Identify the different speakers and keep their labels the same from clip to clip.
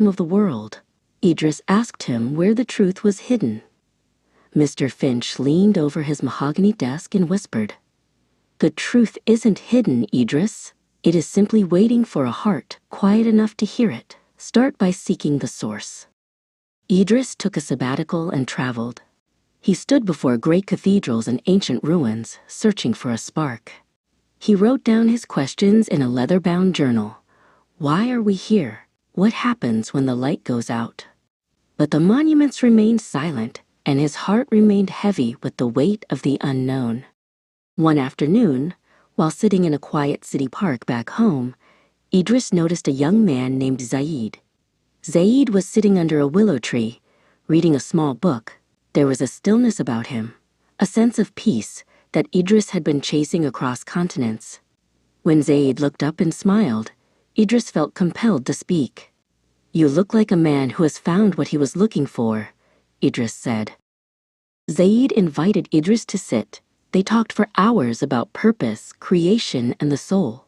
Speaker 1: of the world. Idris asked him where the truth was hidden. Mr. Finch leaned over his mahogany desk and whispered, "The truth isn't hidden, Idris. It is simply waiting for a heart quiet enough to hear it. Start by seeking the source." Idris took a sabbatical and traveled. He stood before great cathedrals and ancient ruins, searching for a spark. He wrote down his questions in a leather-bound journal. Why are we here? What happens when the light goes out? But the monuments remained silent, and his heart remained heavy with the weight of the unknown. One afternoon, while sitting in a quiet city park back home, Idris noticed a young man named Zaid. Zaid was sitting under a willow tree, reading a small book. There was a stillness about him, a sense of peace that Idris had been chasing across continents. When Zaid looked up and smiled, Idris felt compelled to speak. "You look like a man who has found what he was looking for," Idris said. Zaid invited Idris to sit. They talked for hours about purpose, creation, and the soul.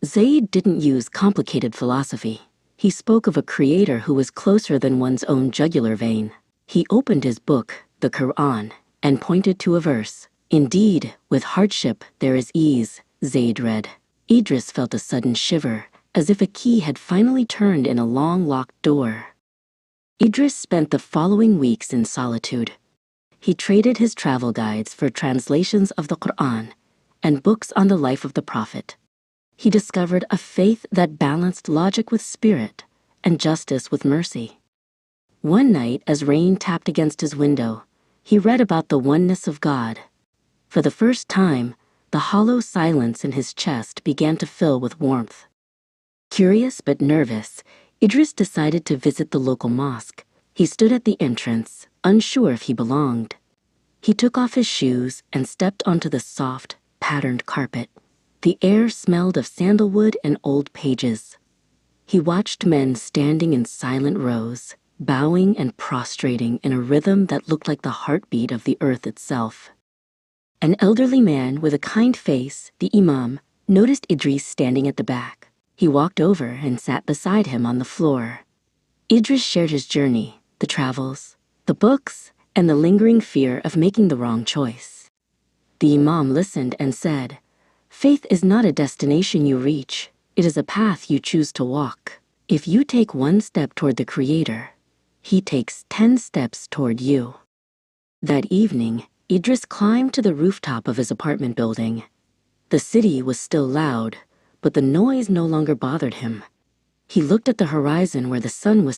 Speaker 1: Zaid didn't use complicated philosophy. He spoke of a creator who was closer than one's own jugular vein. He opened his book, the Quran, and pointed to a verse. "Indeed, with hardship there is ease," Zaid read. Idris felt a sudden shiver, as if a key had finally turned in a long locked door. Idris spent the following weeks in solitude. He traded his travel guides for translations of the Quran and books on the life of the Prophet. He discovered a faith that balanced logic with spirit and justice with mercy. One night, as rain tapped against his window, he read about the oneness of God. For the first time, the hollow silence in his chest began to fill with warmth. Curious but nervous, Idris decided to visit the local mosque. He stood at the entrance, unsure if he belonged. He took off his shoes and stepped onto the soft, patterned carpet. The air smelled of sandalwood and old pages. He watched men standing in silent rows, bowing and prostrating in a rhythm that looked like the heartbeat of the earth itself. An elderly man with a kind face, the imam, noticed Idris standing at the back. He walked over and sat beside him on the floor. Idris shared his journey, the travels, the books, and the lingering fear of making the wrong choice. The imam listened and said, "Faith is not a destination you reach. It is a path you choose to walk. If you take one step toward the Creator, He takes 10 steps toward you." That evening, Idris climbed to the rooftop of his apartment building. The city was still loud, but the noise no longer bothered him. He looked at the horizon where the sun was